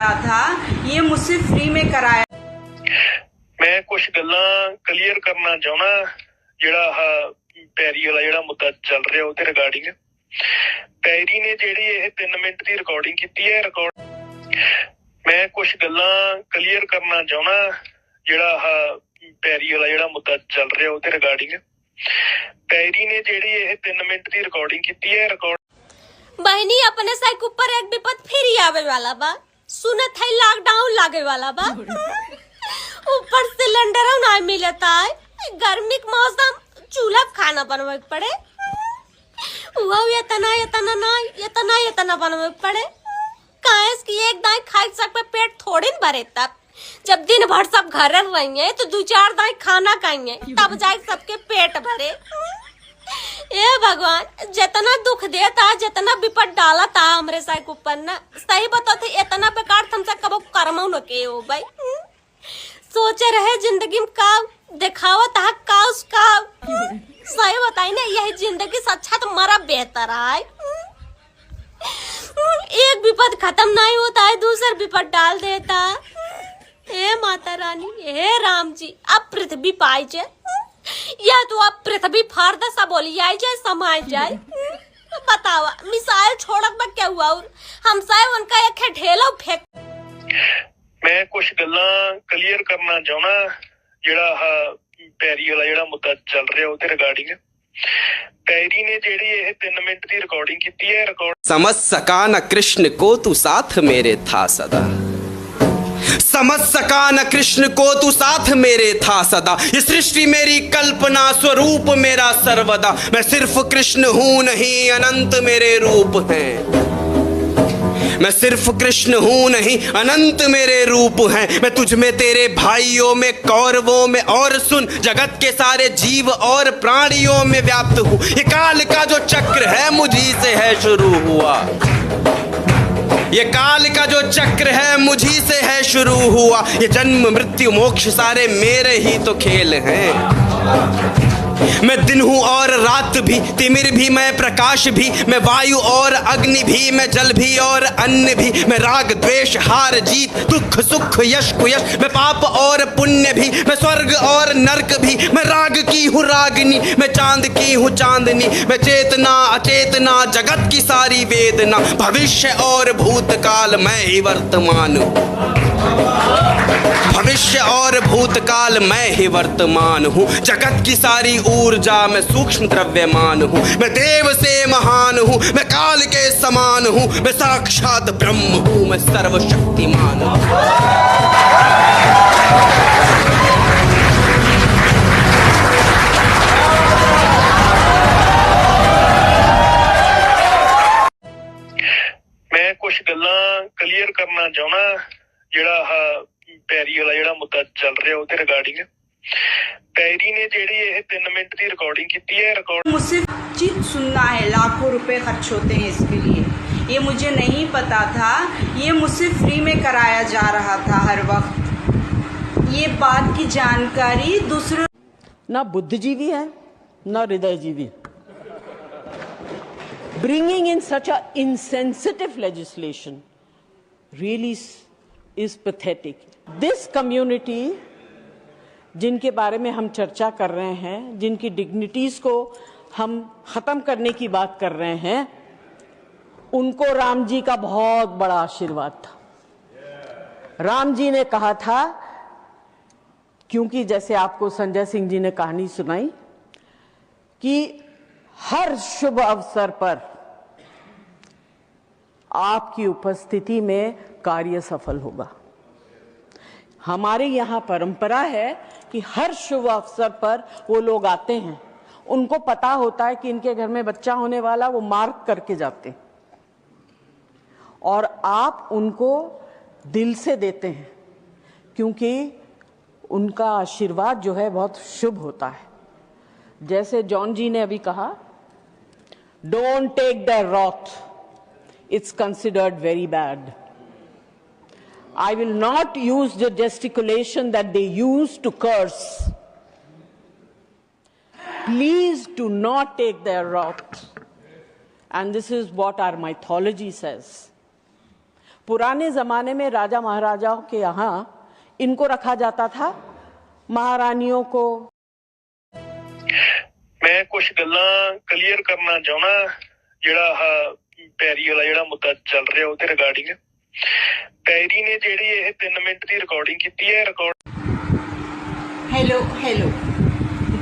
था ये मुझसे फ्री में कराया। मैं कुछ गल्लां क्लीयर करना चाहना ਜਿਹੜਾ ਪੈਰੀ ਵਾਲਾ ਜਿਹੜਾ ਮੁੱਦਾ ਚੱਲ ਰਿਹਾ ਉਹਦੇ ਰਿਗਾਰਡਿੰਗ ਪੈਰੀ ਨੇ ਜਿਹੜੀ ਇਹ 3 ਮਿੰਟ ਦੀ ਰਿਕਾਰਡਿੰਗ ਕੀਤੀ ਹੈ ਮੈਂ ਕੁਝ ਗੱਲਾਂ ਕਲੀਅਰ ਕਰਨਾ ਚਾਹਣਾ ਜਿਹੜਾ ਪੈਰੀ ਵਾਲਾ ਜਿਹੜਾ ਮੁੱਦਾ ਚੱਲ ਰਿਹਾ ਉਹਦੇ ਰਿਗਾਰਡਿੰਗ पैरी ने जेडी ये 3 मिनट की रिकॉर्डिंग की है। बहनी अपने साइक ऊपर एक विपद फिर आवे वाला बा। सुनत है लॉकडाउन लागे वाला बा। ऊपर सिलेंडर ना मिलता है। गर्मी के मौसम चूल्हा खाना बनवे पड़े। वो इतना बनवे पड़े। काहे कि एक दाई खाई सक पे पेट थोड़ी न भरे तब जब दिन भर सब घर रहेंगे तो 2-4 दाई खाना खाएंगे तब जाए सबके पेट भरे। ए भगवान जितना दुख देता जितना विपद डाला था हमरे साइक ऊपर ना सही बताते इतना बेकार हमसे कब कर्म न के हो भाई। सोचे रहे जिंदगी में का दिखावा था का उसका सही बताई ना यही जिंदगी से अच्छा तो मरा बेहतर है। एक विपद खत्म नहीं होता है दूसरा विपद डाल देता। हे माता रानी हे राम जी अब पृथ्वी पाई जाए या तो अब पृथ्वी फाड़ सब बोली आई जाए समाज जाए। बतावा मिसाइल छोड़क में क्या हुआ और हम साहब उनका एक ढेला फेंक। मैं कुछ गल्लां क्लियर करना चाहना ਜਿਹੜਾ ਪੈਰੀ ਵਾਲਾ ਜਿਹੜਾ ਮੁੱਦਾ ਚੱਲ ਰਿਹਾ ਉਹਦੇ ਰਿਗਾਰਡਿੰਗ पैरी ने जेडी ये 3 मिनट की रिकॉर्डिंग की है। समझ सका न कृष्ण को तू साथ मेरे था सदा। समझ सका न कृष्ण को तू साथ मेरे था सदा। ये सृष्टि मेरी कल्पना स्वरूप मेरा सर्वदा। मैं सिर्फ कृष्ण हूँ नहीं अनंत मेरे रूप हैं। मैं सिर्फ कृष्ण हूँ नहीं अनंत मेरे रूप हैं। मैं तुझ में तेरे भाइयों में कौरवों में और सुन जगत के सारे जीव और प्राणियों में व्याप्त हूँ। ये काल का जो चक्र है मुझी से है शुरू हुआ। ये काल का जो चक्र है मुझी से है शुरू हुआ। ये जन्म मृत्यु मोक्ष सारे मेरे ही तो खेल हैं। मैं दिन हूँ और रात भी तिमिर भी मैं प्रकाश भी मैं वायु और अग्नि भी मैं जल भी और अन्न भी मैं राग द्वेष हार जीत दुख सुख यश कुयश मैं पाप और पुण्य भी मैं स्वर्ग और नरक भी मैं राग की हूँ रागिनी मैं चांद की हूँ चांदनी मैं चेतना अचेतना जगत की सारी वेदना भविष्य और भूतकाल मैं ही वर्तमान हूँ। भविष्य और भूतकाल मैं ही वर्तमान हूँ। जगत की सारी ऊर्जा मैं सूक्ष्म द्रव्यमान हूँ। मैं देव से महान हूँ मैं काल के समान हूँ मैं साक्षात ब्रह्म हूँ मैं सर्वशक्तिमान हूँ। मैं कुछ गल्लां क्लियर करना चाहना ਜਿਹੜਾ ਪੈਰੀ ਵਾਲਾ ਜਿਹੜਾ ਮੁੱਦਾ ਚੱਲ ਰਿਹਾ ਉਹਦੇ ਰਿਗਾਰਡਿੰਗ पैरी ने जेडी ये 3 मिनट की रिकॉर्डिंग की है। मुझसे चीज सुनना है लाखों रुपए खर्च होते हैं इसके लिए। ये मुझे नहीं पता था ये मुझसे फ्री में कराया जा रहा था हर वक्त। ये बात की जानकारी दूसरे ना बुद्धिजीवी है ना हृदयजीवी। Bringing in such a insensitive legislation really is pathetic. This community जिनके बारे में हम चर्चा कर रहे हैं जिनकी डिग्निटीज को हम खत्म करने की बात कर रहे हैं उनको राम जी का बहुत बड़ा आशीर्वाद था। राम जी ने कहा था क्योंकि जैसे आपको संजय सिंह जी ने कहानी सुनाई कि हर शुभ अवसर पर आपकी उपस्थिति में कार्य सफल होगा। हमारे यहाँ परंपरा है कि हर शुभ अवसर पर वो लोग आते हैं उनको पता होता है कि इनके घर में बच्चा होने वाला वो मार्क करके जाते और आप उनको दिल से देते हैं क्योंकि उनका आशीर्वाद जो है बहुत शुभ होता है। जैसे जॉन जी ने अभी कहा don't take the wrath it's considered very bad. I will not use the gesticulation that they use to curse. Please do not take their wrath. And this is what our mythology says. पुराने जमाने में राजा महाराजाओं के यहाँ इनको रखा जाता था, महारानियों को। मैं कुछ गल्लां क्लियर करना चाहना ਜਿਹੜਾ ਪੈਰੀ ਵਾਲਾ ਜਿਹੜਾ ਮੁੱਦਾ ਚੱਲ ਰਿਹਾ ਉਹਦੇ ਰਿਗਾਰਡਿੰਗ ਪੈਰੀ ਨੇ ਜਿਹੜੀ ਇਹ 3 ਮਿੰਟ ਦੀ ਰਿਕਾਰਡਿੰਗ ਕੀਤੀ ਹੈ। हेलो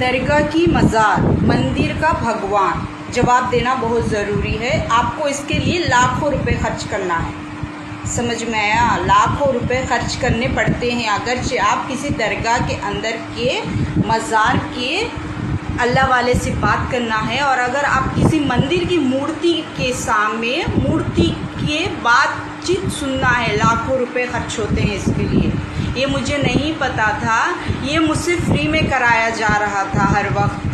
दरगाह की मज़ार, मंदिर का भगवान, जवाब देना बहुत ज़रूरी है। आपको इसके लिए लाखों रुपए खर्च करना है, समझ में आया? लाखों रुपए खर्च करने पड़ते हैं अगरचे आप किसी दरगाह के अंदर के मज़ार के अल्लाह वाले से बात करना है। और अगर आप किसी मंदिर की मूर्ति के सामने मूर्ति के बातचीत सुनना है, लाखों रुपए खर्च होते हैं इसके लिए। ये मुझे नहीं पता था, ये मुझसे फ्री में कराया जा रहा था हर वक्त।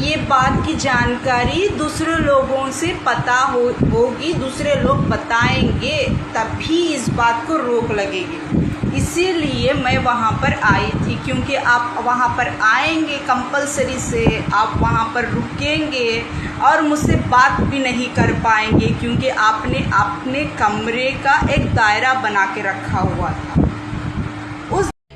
ये बात की जानकारी दूसरे लोगों से पता होगी, दूसरे लोग बताएंगे, तभी इस बात को रोक लगेगी। इसीलिए मैं वहाँ पर आई थी, क्योंकि आप वहाँ पर आएंगे कंपलसरी से, आप वहाँ पर रुकेंगे और मुझसे बात भी नहीं कर पाएंगे, क्योंकि आपने अपने कमरे का एक दायरा बना के रखा हुआ था।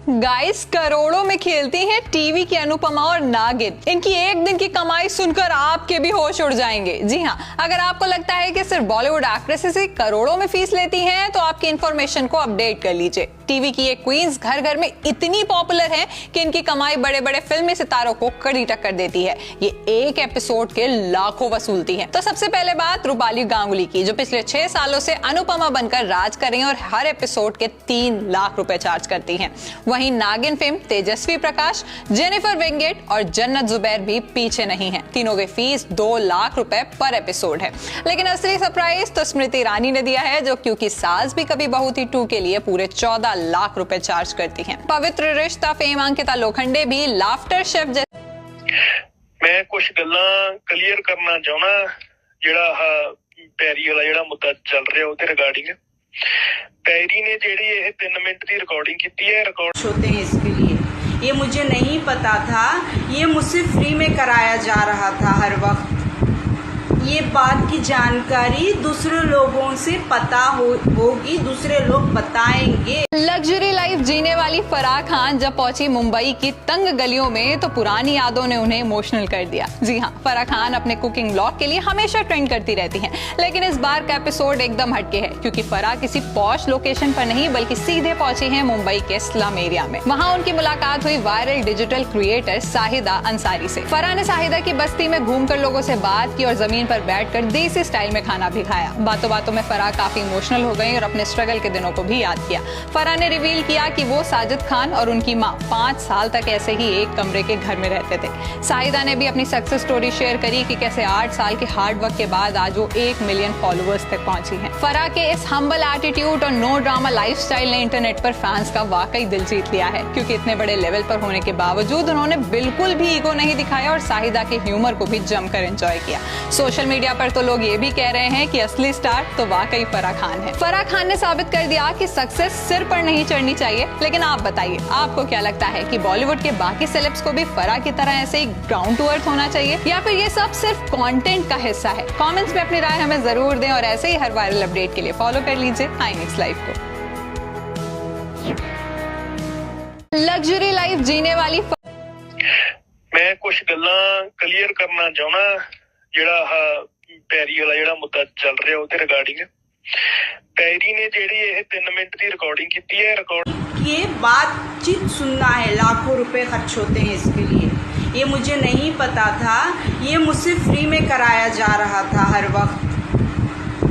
गाइस, करोड़ों में खेलती हैं टीवी की अनुपमा और नागिन। इनकी एक दिन की कमाई सुनकर आपके भी होश उड़ जाएंगे। जी हाँ, अगर आपको लगता है कि सिर्फ बॉलीवुड एक्ट्रेसेस ही करोड़ों में फीस लेती हैं, तो आपकी इंफॉर्मेशन को अपडेट कर लीजिए। टीवी की ये क्वींस घर घर में इतनी पॉपुलर हैं कि इनकी कमाई बड़े बड़े फिल्मी सितारों को कड़ी टक्कर देती है। ये एक एपिसोड के लाखों वसूलती हैं। तो सबसे पहले बात रूपाली गांगुली की, जो पिछले 6 सालों से अनुपमा बनकर राज कर रही हैं और हर एपिसोड के 3 लाख रुपए चार्ज करती हैं। वहीं नागिन फेम तेजस्वी प्रकाश, जेनिफर वेंगेट और जन्नत जुबैर भी पीछे नहीं है। तीनों की फीस 2 लाख रुपए पर एपिसोड है। लेकिन असली सरप्राइज तो स्मृति ईरानी ने दिया है, जो क्योंकि सास भी कभी बहू थी 2 के लिए पूरे 14 लाख रुपए चार्ज करती हैं। पवित्र रिश्ता फेम अंकिता लोखंडे भी लाफ्टर शेफ मैं कुछ गल्लां क्लियर करना चाहना ਜਿਹੜਾ ਪੈਰੀ ਵਾਲਾ ਜਿਹੜਾ ਮੁੱਦਾ ਚੱਲ ਰਿਹਾ ਉਹਦੇ ਰਿਗਾਰਡਿੰਗ पैरी ने ਜਿਹੜੀ ਇਹ 3 ਮਿੰਟ ਦੀ ਰਿਕਾਰਡਿੰਗ ਕੀਤੀ ਹੈ। रिकॉर्ड होते हैं इसके लिए, ये मुझे नहीं पता था, ये मुझसे फ्री में कराया जा रहा था हर वक्त। ये बात की जानकारी दूसरे लोगों से पता होगी, दूसरे लोग बताएंगे। लग्जरी लाइफ जीने वाली फराह खान जब पहुंची मुंबई की तंग गलियों में, तो पुरानी यादों ने उन्हें इमोशनल कर दिया। जी हाँ, फराह खान अपने कुकिंग ब्लॉग के लिए हमेशा ट्रेंड करती रहती हैं, लेकिन इस बार का एपिसोड एकदम हटके है, क्योंकि फराह किसी पॉश लोकेशन पर नहीं बल्कि सीधे पहुंची हैं मुंबई के स्लम एरिया में। वहां उनकी मुलाकात हुई viral digital creator Sahida Ansari से। फराह ने साहिदा की बस्ती में घूमकर लोगों से बात की और जमीन पर बैठकर देसी स्टाइल में खाना भी खाया। बातों बातों में फराह काफी इमोशनल हो गई और अपने स्ट्रगल के दिनों को भी याद किया। फराह ने रिवील किया कि वो साजिद खान और उनकी माँ 5 साल तक ऐसे ही एक कमरे के घर में रहते थे। साहिदा ने भी अपनी सक्सेस स्टोरी शेयर करी कि कैसे 8 साल के हार्ड वर्क के बाद आज वो 1 मिलियन फॉलोअर्स तक पहुंची हैं। फराह के इस हम्बल एटीट्यूड और नो ड्रामा लाइफस्टाइल ने इंटरनेट पर फैंस का वाकई दिल जीत लिया है, क्योंकि इतने बड़े लेवल पर होने के बावजूद उन्होंने बिल्कुल भी ईगो नहीं दिखाया और साहिदा के ह्यूमर को भी जमकर एंजॉय किया। सोशल मीडिया पर तो लोग ये भी कह रहे हैं कि असली स्टार तो वाकई फराह खान है। फराह खान ने साबित कर दिया कि सक्सेस सिर पर नहीं चढ़नी चाहिए। लेकिन आप बताइए, आपको क्या लगता है कि बॉलीवुड के बाकी सेलेब्स को भी फराह की तरह ऐसे ही ग्राउंड टू अर्थ होना चाहिए, या फिर ये सब सिर्फ कंटेंट का हिस्सा है? कमेंट्स में अपनी राय हमें जरूर दें और ऐसे ही हर वायरल अपडेट के लिए फॉलो कर लीजिए INX लाइव को। लग्जरी लाइफ जीने वाली मैं कुछ गल्लां क्लियर करना चाहना ਜਿਹੜਾ ਪੈਰੀ ਵਾਲਾ ਜਿਹੜਾ ਮੁੱਦਾ ਚੱਲ ਰਿਹਾ ਉਹਦੇ ਰਿਗਾਰਡਿੰਗ ਪੈਰੀ ਨੇ ਜਿਹੜੀ ਇਹ 3 ਮਿੰਟ ਦੀ ਰਿਕਾਰਡਿੰਗ ਕੀਤੀ ਹੈ। रिकॉर्ड ये बातचीत सुनना है, लाखों रुपए खर्च होते हैं इसके लिए। ये मुझे नहीं पता था, ये मुझसे फ्री में कराया जा रहा था हर वक्त।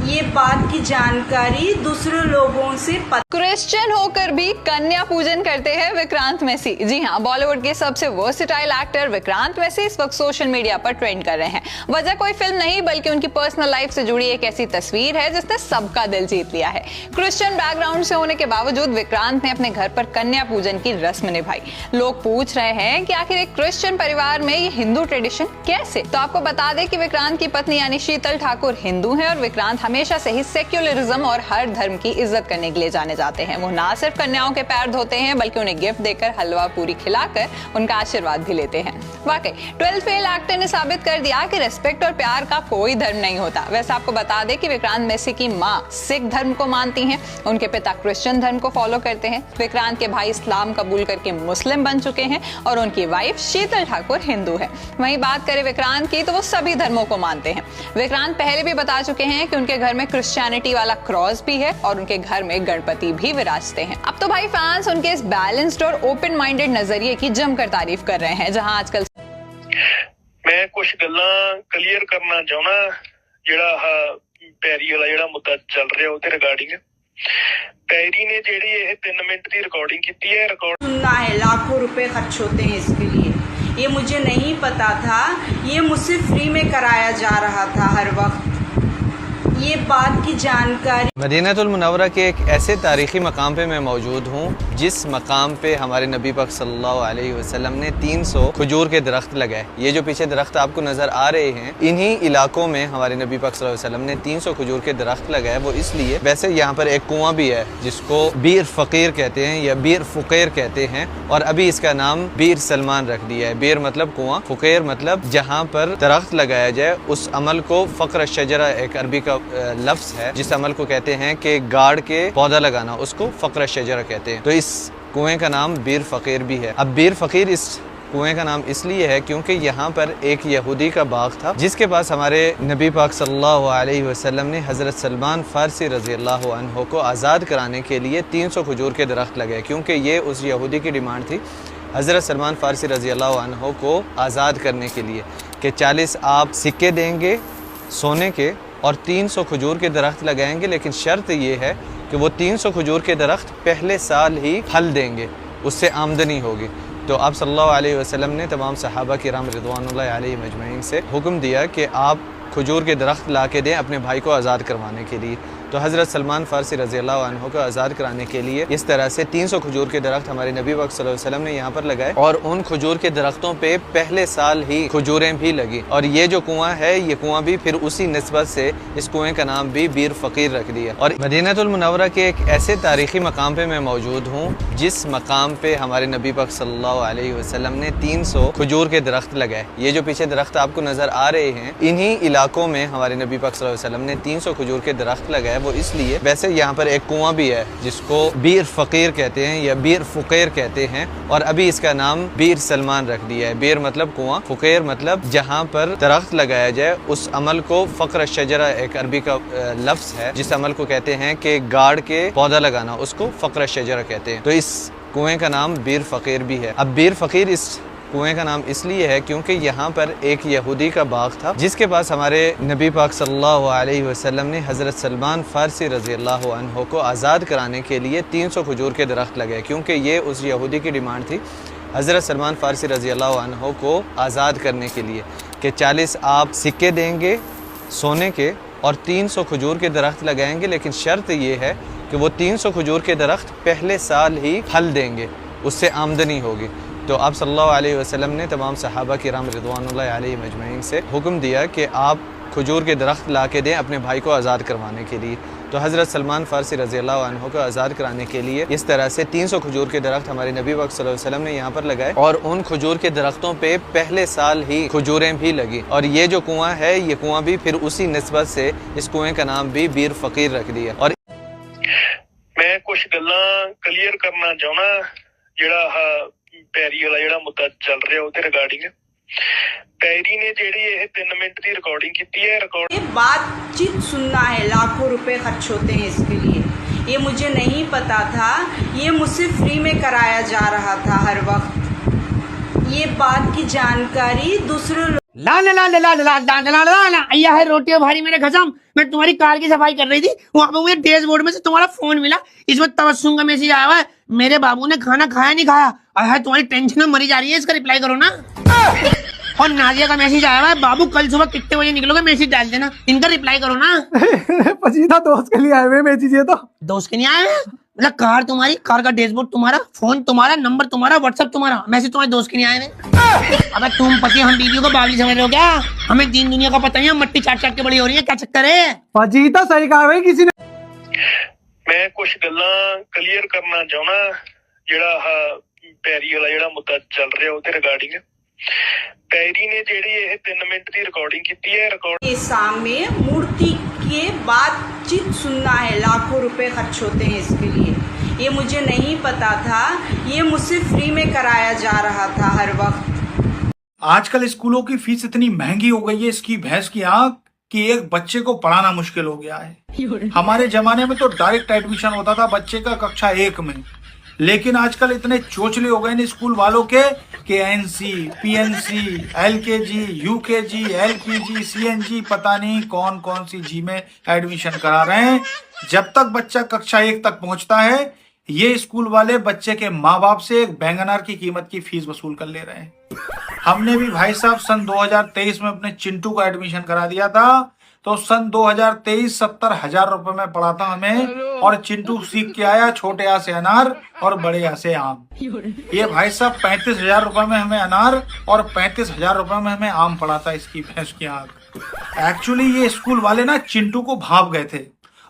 ये बात की जानकारी दूसरे लोगों से क्रिश्चियन होकर भी कन्या पूजन करते हैं विक्रांत मैसी। जी हाँ, बॉलीवुड के सबसे वर्सेटाइल एक्टर विक्रांत मैसी इस वक्त सोशल मीडिया पर ट्रेंड कर रहे हैं। वजह कोई फिल्म नहीं बल्कि उनकी पर्सनल लाइफ से जुड़ी एक ऐसी तस्वीर है जिसने सबका दिल जीत लिया है। क्रिश्चियन बैकग्राउंड से होने के बावजूद विक्रांत ने अपने घर पर कन्या पूजन की रस्म निभाई। लोग पूछ रहे हैं कि आखिर एक क्रिश्चियन परिवार में ये हिंदू ट्रेडिशन कैसे? तो आपको बता दें कि विक्रांत की पत्नी यानी शीतल ठाकुर हिंदू है और विक्रांत हमेशा से ही सेक्युलरिज्म और हर धर्म की इज्जत करने के लिए जाने जाते हैं। वो ना सिर्फ कन्याओं के पैर धोते हैं बल्कि उन्हें गिफ्ट देकर हलवा पूरी खिलाकर उनका आशीर्वाद भी लेते हैं। वाकई 12th फेल एक्टर ने साबित कर दिया कि रिस्पेक्ट और प्यार का कोई धर्म नहीं होता। वैसे आपको बता दें कि विक्रांत मैसी की मां सिख धर्म को मानती हैं, उनके पिता क्रिश्चियन धर्म को फॉलो करते हैं, विक्रांत के भाई इस्लाम कबूल करके मुस्लिम बन चुके हैं और उनकी वाइफ शीतल ठाकुर हिंदू है। वहीं बात करें विक्रांत की तो वो सभी धर्मों को मानते हैं। विक्रांत पहले भी बता चुके हैं कि उनके घर में क्रिश्चियनिटी वाला क्रॉस भी है और उनके घर में गणपति भी विराजते हैं। अब तो भाई फैंस उनके इस बैलेंस्ड और ओपन माइंडेड नजरिए की जमकर तारीफ कर रहे हैं। जहां आजकल मैं कुछ गल्लां क्लियर करना चाहना, ਜਿਹੜਾ ਪੈਰੀ ਵਾਲਾ ਜਿਹੜਾ ਮੁੱਦਾ ਚੱਲ ਰਿਹਾ ਉਹਦੇ ਰਿਗਾਰਡਿੰਗ ਪੈਰੀ ਨੇ ਜਿਹੜੀ ਇਹ 3 ਮਿੰਟ ਦੀ ਰਿਕਾਰਡਿੰਗ ਕੀਤੀ ਹੈ। सुनना है, लाखों रुपए खर्च होते हैं इसके लिए। ये मुझे नहीं पता था, ये मुझसे फ्री में कराया जा रहा था हर वक्त। ये बात की जानकारी मदीनतुल मुनव्वरा के एक ऐसे तारीख़ी मकाम पे मैं मौजूद हूँ जिस मकाम पे हमारे नबी पाक सल्लल्लाहु अलैहि वसल्लम ने 300 खजूर के दरख्त लगाए। ये जो पीछे दरख्त आपको नज़र आ रहे हैं, इन्हीं इलाकों में हमारे नबी पाक सल्लल्लाहु अलैहि वसल्लम ने 300 खजूर के दरख्त लगाए। वो इसलिए, वैसे यहाँ पर एक कुआं भी है जिसको बीर फ़कीर कहते हैं या बीर फ़ुक़ैर कहते हैं, और अभी इसका नाम बीर सलमान रख दिया है। बीर मतलब कुआं, फ़ुक़ैर मतलब जहाँ पर दरख्त लगाया जाए उस अमल को, फ़क्र शजरा एक अरबी का लफ्ज़ है जिस अमल को कहते हैं कि गाड़ के पौधा लगाना, उसको फ़क्र शजरा कहते हैं। तो इस कुएं का नाम बीर फ़कीर भी है। अब बीर फ़कीर इस कुएं का नाम इसलिए है क्योंकि यहाँ पर एक यहूदी का बाग था जिसके पास हमारे नबी पाक सल्लल्लाहु अलैहि वसल्लम ने हज़रत सलमान फ़ारसी रज़ी अल्लाह अन्हु को आज़ाद कराने के लिए 300 खजूर के दरख्त लगाए, क्योंकि ये उस यहूदी की डिमांड थी हज़रत सलमान फ़ारसी रज़ी अल्लाह अन्हु को आज़ाद करने के लिए कि 40 आप सिक्के देंगे सोने के और 300 खजूर के दरख्त लगाएंगे, लेकिन शर्त ये है कि वो 300 खजूर के दरख्त पहले साल ही फल देंगे, उससे आमदनी होगी। तो आप सल्लल्लाहु अलैहि वसल्लम ने तमाम सहाबा किराम रिज़वानुल्लाहि अलैहिम अजमईन से हुक्म दिया कि आप खजूर के दरख्त ला के दें अपने भाई को आज़ाद करवाने के लिए। तो हज़रत सलमान फ़ारसी रज़ी अल्लाह अन्हु को आज़ाद कराने के लिए इस तरह से 300 खजूर के दरख्त हमारे नबी पाक सल्लल्लाहु अलैहि वसल्लम ने यहाँ पर लगाए, और उन खजूर के दरख्तों पे पहले साल ही खजूरें भी लगी। और ये जो कुआं है, ये कुआं भी फिर उसी निस्बत से इस कुएं का नाम भी बीर फ़कीर रख दिया। और मदीनतुल मुनव्वरा के एक ऐसे तारीख़ी मकाम पे मैं मौजूद हूँ जिस मकाम पे हमारे नबी पाक सल्लल्लाहु अलैहि वसल्लम ने 300 खजूर के दरख्त लगाए। ये जो पीछे दरख्त आपको नज़र आ रहे हैं, इन्हीं इलाकों में हमारे नबी पाक सल्लल्लाहु अलैहि वसल्लम ने 300 खजूर के दरख्त लगाए। वो इसलिए, वैसे यहाँ पर एक कुआं भी है जिसको बीर फ़कीर कहते हैं या बीर फ़ुक़ैर कहते हैं, और अभी इसका नाम बीर सलमान रख दिया है। बीर मतलब कुआं, फ़ुक़ैर मतलब जहाँ पर दरख्त लगाया जाए उस अमल को, फ़क्र शजरा एक अरबी का लफ्ज़ है जिस अमल को कहते हैं कि गाड़ के पौधा लगाना, उसको फ़क्र शजरा कहते हैं। तो इस कुएं का नाम बीर फ़कीर भी है। अब बीर फ़कीर इस कुएं का नाम इसलिए है क्योंकि यहाँ पर एक यहूदी का बाग था जिसके पास हमारे नबी पाक सल्लल्लाहु अलैहि वसल्लम ने हज़रत सलमान फ़ारसी रज़ी अल्लाह अन्हु को आज़ाद कराने के लिए 300 खजूर के दरख्त लगाए, क्योंकि ये उस यहूदी की डिमांड थी हज़रत सलमान फ़ारसी रज़ी अल्लाह अन्हु को आज़ाद करने के लिए कि 40 आप सिक्के देंगे सोने के और 300 खजूर के दरख्त लगाएंगे, लेकिन शर्त ये है कि वो 300 खजूर के दरख्त पहले साल ही फल देंगे, उससे आमदनी होगी। तो आप सल्लल्लाहु अलैहि वसल्लम ने तमाम सहाबा किराम रिज़वानुल्लाहि अलैहिम अजमईन से हुक्म दिया कि आप खजूर के दरख्त ला के दें अपने भाई को आज़ाद करवाने के लिए। तो हज़रत सलमान फ़ारसी रज़ी अल्लाह अन्हु को आज़ाद कराने के लिए इस तरह से 300 खजूर के दरख्त हमारे नबी पाक सल्लल्लाहु अलैहि वसल्लम ने यहाँ पर लगाए, और उन खजूर के दरख्तों पे पहले साल ही खजूरें भी लगी। और ये जो कुआं है, ये कुआं भी फिर उसी निस्बत से इस कुएं का नाम भी बीर फ़कीर रख दिया। और मैं कुछ गल्लां क्लियर करना चाहना, ਜਿਹੜਾ ਪੈਰੀ ਵਾਲਾ ਜਿਹੜਾ ਮੁੱਦਾ ਚੱਲ ਰਿਹਾ ਉਹਦੇ ਰਿਗਾਰਡਿੰਗ पैरी ने ਜਿਹੜੀ ਇਹ 3 ਮਿੰਟ ਦੀ ਰਿਕਾਰਡਿੰਗ ਕੀਤੀ ਹੈ। ये बातचीत सुनना है, लाखों रुपए खर्च होते हैं इसके लिए। ये मुझे नहीं पता था, ये मुझसे फ्री में कराया जा रहा था हर वक्त। ये बात की जानकारी दूसरे ला ला ला ला ला ला ला ला ला ला अय्या है रोटियां भारी मेरे खसम। मैं तुम्हारी कार की सफाई कर रही थी, वहाँ पे मुझे डैशबोर्ड में से तुम्हारा फोन मिला, इसमें तबस्सुम का मैसेज आया हुआ है, मेरे बाबू ने खाना खाया नहीं खाया। अरे तुम्हारी टेंशन में मरी जा रही है, इसका रिप्लाई करो ना। और नाजिया का मैसेज आया हुआ है, बाबू कल सुबह कितने बजे निकलोगे, मैसेज डाल देना। इनका रिप्लाई करो ना। पसीना दोस्त के लिए आए हुए मैं चीजें तो दोस्त के नहीं आए हैं? मतलब कार तुम्हारी, कार का डैशबोर्ड तुम्हारा, फोन तुम्हारा, नंबर तुम्हारा, व्हाट्सएप तुम्हारा, मैसेज तुम्हारे दोस्त के नहीं आए हैं? अबे तुम पति हम बीवियों को बावली समझ रहे हो क्या? हमें दीन दुनिया का पता नहीं है, मट्टी चाट चाट के बड़ी हो रही है, क्या चक्कर है? पजीता सही कहा भाई किसी ने। मैं कुछ गल्लां क्लियर करना चाहना ਜਿਹੜਾ ਪੈਰੀ ਵਾਲਾ ਜਿਹੜਾ ਮੁੱਦਾ ਚੱਲ ਰਿਹਾ ਉਹਦੇ ਰਿਗਾਰਡਿੰਗ पैरी ने ਜਿਹੜੀ ਇਹ 3 ਮਿੰਟ ਦੀ ਰਿਕਾਰਡਿੰਗ ਕੀਤੀ है के सामने मूर्ति के बातचीत सुनना है, लाखों रुपए खर्च होते हैं इसके लिए। ये मुझे नहीं पता था, ये मुझसे फ्री में कराया जा रहा था हर वक्त। आजकल स्कूलों की फीस इतनी महंगी हो गई है इसकी भैंस की आंख कि एक बच्चे को पढ़ाना मुश्किल हो गया है। हमारे जमाने में तो डायरेक्ट एडमिशन होता था बच्चे का कक्षा 1 में, लेकिन आजकल इतने चोचले हो गए इन स्कूल वालों के कि NC, PNC, LKG, UKG, LPG, CNG, पता नहीं कौन कौन सी जी में एडमिशन करा रहे हैं। जब तक बच्चा कक्षा 1 तक पहुंचता है ये स्कूल वाले बच्चे के माँ बाप से एक बैंगनार की कीमत की फीस वसूल कर ले रहे हैं। हमने भी भाई साहब सन 2023 में अपने चिंटू का एडमिशन करा दिया था, तो सन 2023 70,000 रुपए में पढ़ा था हमें, और चिंटू सीख के आया छोटे आ से अनार और बड़े आ से आम। ये भाई साहब 35,000 रुपए में हमें अनार और 35,000 रुपए में हमें आम पड़ा था इसकी भैंस की आंख। एक्चुअली ये स्कूल वाले ना चिंटू को भाप गए थे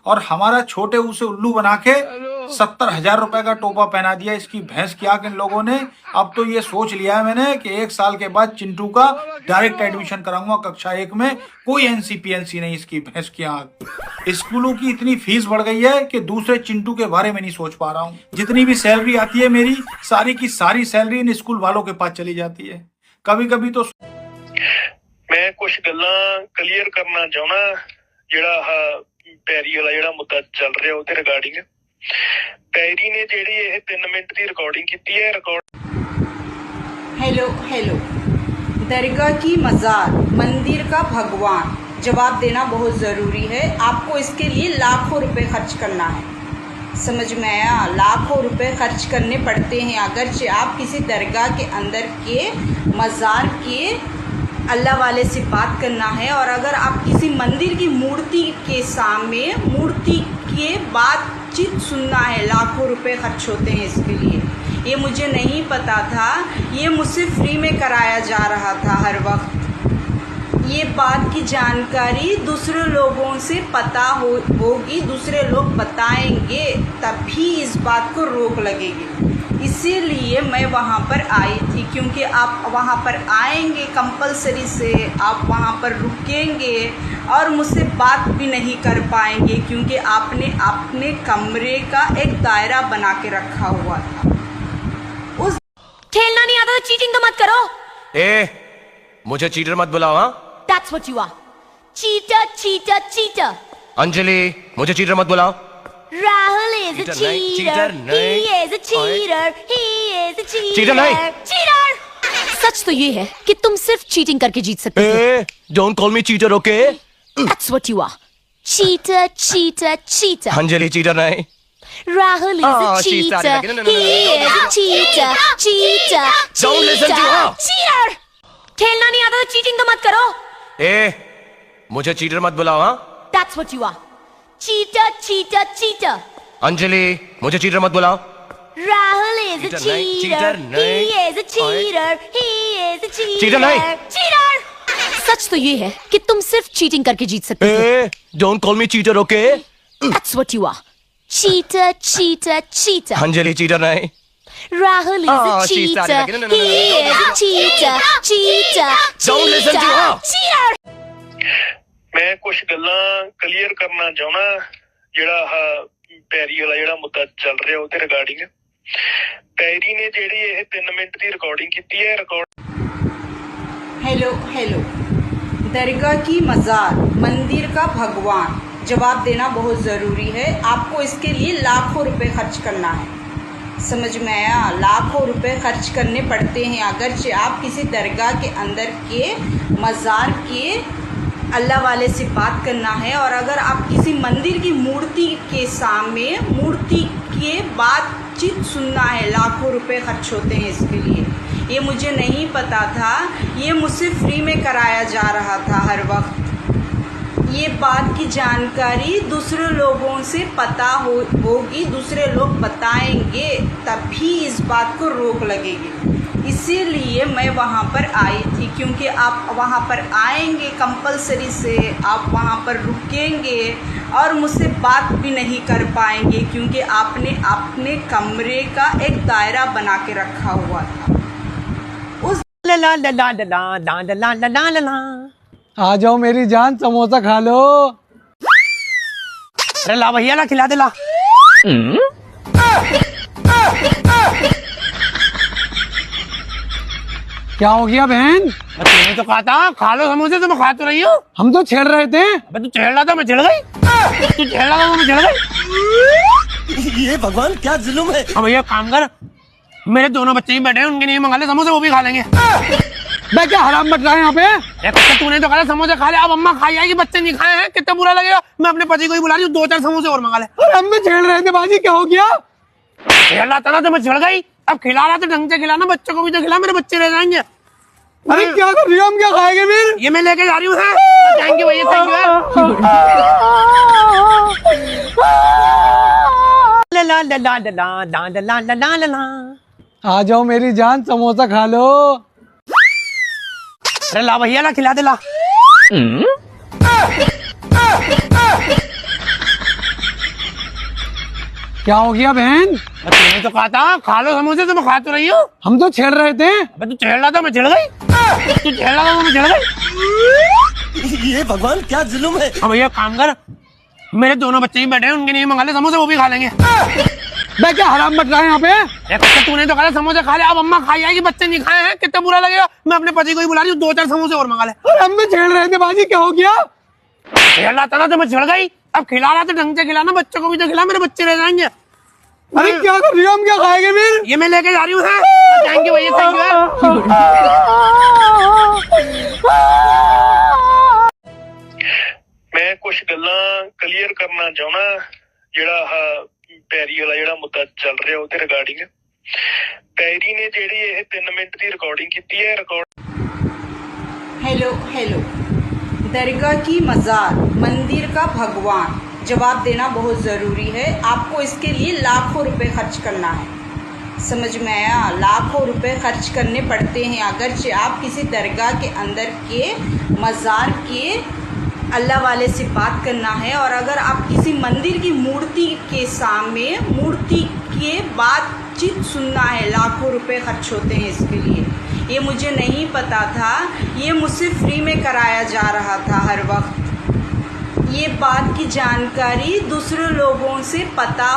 और हमारा छोटे उसे उल्लू बना के 70,000 रुपए का टोपा पहना दिया इसकी भैंस की आंख इन लोगों ने। अब तो ये सोच लिया है मैंने कि 1 साल के बाद चिंटू का डायरेक्ट एडमिशन कराऊंगा कक्षा 1 में, कोई एनसीपीएनसी नहीं इसकी भैंस की आंख। स्कूलों की इतनी फीस बढ़ गई है कि दूसरे चिंटू के बारे में नहीं सोच पा रहा हूँ। जितनी भी सैलरी आती है मेरी सारी की सारी सैलरी इन स्कूल वालों के पास चली जाती है। कभी कभी तो मैं कुछ गल्लां क्लियर करना चाहना ਜਿਹੜਾ ਪੈਰੀ ਵਾਲਾ ਜਿਹੜਾ ਮੁੱਦਾ ਚੱਲ ਰਿਹਾ ਉਹਦੇ ਰਿਗਾਰਡਿੰਗ पैरी ने ਜਿਹੜੀ ਇਹ 3 ਮਿੰਟ ਦੀ ਰਿਕਾਰਡਿੰਗ ਕੀਤੀ है हेलो हेलो, दरगाह की मज़ार, मंदिर का भगवान, जवाब देना बहुत ज़रूरी है। आपको इसके लिए लाखों रुपए खर्च करना है, समझ में आया? लाखों रुपए खर्च करने पड़ते हैं अगरचे आप किसी दरगाह के अंदर के मज़ार के अल्लाह वाले से बात करना है, और अगर आप किसी मंदिर की मूर्ति के सामने मूर्ति के बातचीत सुनना है, लाखों रुपए खर्च होते हैं इसके लिए। ये मुझे नहीं पता था, ये मुझसे फ्री में कराया जा रहा था हर वक्त। ये बात की जानकारी दूसरे लोगों से पता होगी, दूसरे लोग बताएंगे, तभी इस बात को रोक लगेगी। इसीलिए मैं वहाँ पर आई थी, क्योंकि आप वहाँ पर आएंगे कंपलसरी से, आप वहाँ पर रुकेंगे और मुझसे बात भी नहीं कर पाएंगे, क्योंकि आपने अपने कमरे का एक दायरा बना के रखा हुआ था। उस खेलना नहीं आता तो चीटिंग तो मत करो। मुझे चीटर मत बुलाओ। हाँ, That's what you are. Cheater, cheater, cheater. Anjali मुझे चीटर मत बुलाओ। Rahul is a Cheater नहीं, cheater. cheater He नहीं। is a cheater. He is a cheater. Cheater नहीं। Cheater. सच तो ये है कि तुम सिर्फ चीटिंग करके जीत सकते हो। Don't call me cheater, okay? That's what you are. Cheater, cheater, cheater. Anjali cheater नहीं। Rahul is a she cheater. started again. No, He is a cheater. Cheater. Don't listen to her. Cheater. खेलना नहीं आता तो cheating तो मत करो। मुझे cheater मत बुलाओ। हाँ, That's what you are. Cheater, cheater, cheater. Anjali मुझे चीटर मत बुलाओ। Rahul is a Cheater नहीं, cheater. cheater He नहीं। is a cheater. He is a cheater. Cheater नहीं। Cheater. सच तो ये है कि तुम सिर्फ चीटिंग करके जीत सकते हो। Don't call me cheater, okay? That's what you are. Cheater, cheater, cheater. Anjali cheater नहीं। Rahul is a she started cheater. again. No, He is a cheater. Cheater. Don't listen to her. Cheater. ਮੈਂ ਕੁਝ ਗੱਲਾਂ clear ਕਰਨਾ ਚਾਹਣਾ ਜਿਹੜਾ ਪੈਰੀ ਵਾਲਾ ਜਿਹੜਾ ਮੁੱਦਾ ਚੱਲ ਰਿਹਾ ਉਹਦੇ ਰਿਗਾਰਡਿੰਗ ਪੈਰੀ ਨੇ ਜਿਹੜੀ ਇਹ 3 ਮਿੰਟ ਦੀ ਰਿਕਾਰਡਿੰਗ ਕੀਤੀ ਹੈ हेलो हेलो, दरगाह की मज़ार, मंदिर का भगवान, जवाब देना बहुत ज़रूरी है। आपको इसके लिए लाखों रुपए खर्च करना है, समझ में आया? लाखों रुपए खर्च करने पड़ते हैं अगरचे आप किसी दरगाह के अंदर के मज़ार के अल्लाह वाले से बात करना है, और अगर आप किसी मंदिर की मूर्ति के सामने मूर्ति के बातचीत सुनना है, लाखों रुपए खर्च होते हैं इसके लिए। ये मुझे नहीं पता था, ये मुझसे फ्री में कराया जा रहा था हर वक्त। ये बात की जानकारी दूसरे लोगों से पता होगी, दूसरे लोग बताएंगे, तभी इस बात को रोक लगेगी। इसीलिए मैं वहाँ पर आई थी, क्योंकि आप वहाँ पर आएंगे कंपलसरी से, आप वहाँ पर रुकेंगे और मुझसे बात भी नहीं कर पाएंगे, क्योंकि आपने अपने कमरे का एक दायरा बना के रखा हुआ था। उस ला ला ला ला ला ला ला ला ला ला ला। आ जाओ मेरी जान, समोसा खा लो। अरे ला भैया, ला खिला दे ला। क्या हो गया बहन? तूने तो कहा था खा लो समोसे, तो मैं खा तो रही हूँ। हम तो छेड़ रहे थे। अबे तू छेड़ रहा था, मैं छेड़ गई। तू छेड़ रहा था, मैं छेड़ गई। ये भगवान क्या जुल्म है। हाँ भैया, काम कर, मेरे दोनों बच्चे ही बैठे हैं, उनके लिए मंगा ले समोसे, वो भी खा लेंगे। मैं क्या हराम बच रहा है यहाँ पे? अरे तूने तो कहा समोसे खा ले, अब अम्मा खाई आएगी, बच्चे नहीं खाए हैं, कितना बुरा लगेगा। मैं अपने पति को ही बुला रही हूँ, 2-4 समोसे और मंगा ले। हम भी छेड़ रहे थे बाजी, क्या हो गया? छेड़ रहा था ना तो मैं छेड़ गई। अब खिला रहा तो ढंग से खिलाना, बच्चों को भी तो खिला, मेरे बच्चे रह जाएंगे। अरे क्या कर रही हो? हम क्या खाएंगे फिर? ये मैं लेके जा रही हूँ। थैंक यू भैया, थैंक यू। ला ला ला ला ला ला ला ला ला ला ला। आ जाओ मेरी जान, समोसा खा लो। अरे ला भैया, ला खिला दे ला। क्या हो गया बहन? तूने तो कहा था खा लो समोसे, तो मैं खा तो रही हूँ। हम तो छेड़ रहे थे। अबे तू छेड़ रहा था, मैं छेड़ गई। तू छेड़ रहा था, मैं छेड़ गई। ये भगवान क्या जुल्म है। हाँ भैया, काम कर, मेरे दोनों बच्चे ही बैठे हैं, उनके लिए मंगा ले समोसे, वो भी खा लेंगे। मैं क्या हराम बच रहा है यहाँ पे? अरे तूने तो कहा समोसे खा ले, अब अम्मा खाई आएगी, बच्चे नहीं खाए हैं, कितना बुरा लगेगा। मैं अपने पति को ही बुला रही हूँ, 2-4 समोसे और मंगा ले। हम भी छेड़ रहे थे बाजी, क्या हो गया? छेड़ रहा था ना तो मैं छेड़ गई। अब खिला रहा तो ढंग से खिलाना, बच्चों को भी तो खिला, मेरे बच्चे रह जाएंगे। अरे क्या कर रही हो? हम क्या खाएंगे फिर? ये मैं लेके जा रही हूँ। थैंक यू भैया, थैंक यू। मैं कुछ गल्लां क्लियर करना चाहना, ਜਿਹੜਾ ਪੈਰੀ ਵਾਲਾ ਜਿਹੜਾ ਮੁੱਦਾ ਚੱਲ ਰਿਹਾ ਉਹਦੇ ਰਿਗਾਰਡਿੰਗ ਪੈਰੀ ਨੇ ਜਿਹੜੀ ਇਹ 3 ਮਿੰਟ ਦੀ ਰਿਕਾਰਡਿੰਗ ਕੀਤੀ ਹੈ। हेलो हेलो, दरगाह की मज़ार, मंदिर का भगवान, जवाब देना बहुत ज़रूरी है। आपको इसके लिए लाखों रुपए खर्च करना है, समझ में आया? लाखों रुपए खर्च करने पड़ते हैं अगरचे आप किसी दरगाह के अंदर के मज़ार के अल्लाह वाले से बात करना है। और अगर आप किसी मंदिर की मूर्ति के सामने मूर्ति के बातचीत सुनना है, लाखों रुपए खर्च होते हैं इसके लिए। ये मुझे नहीं पता था, ये मुझसे फ्री में कराया जा रहा था हर वक्त। ये बात की जानकारी दूसरे लोगों से पता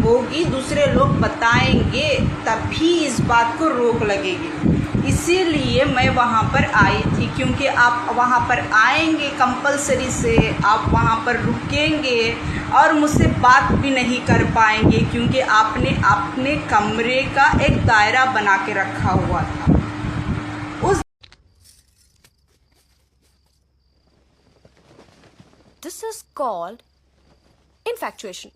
होगी, दूसरे लोग बताएंगे, तभी इस बात को रोक लगेगी। इसीलिए मैं वहाँ पर आई थी, क्योंकि आप वहाँ पर आएंगे कंपलसरी से, आप वहाँ पर रुकेंगे और मुझसे बात भी नहीं कर पाएंगे, क्योंकि आपने अपने कमरे का एक दायरा बना के रखा हुआ था। उस This is called infatuation.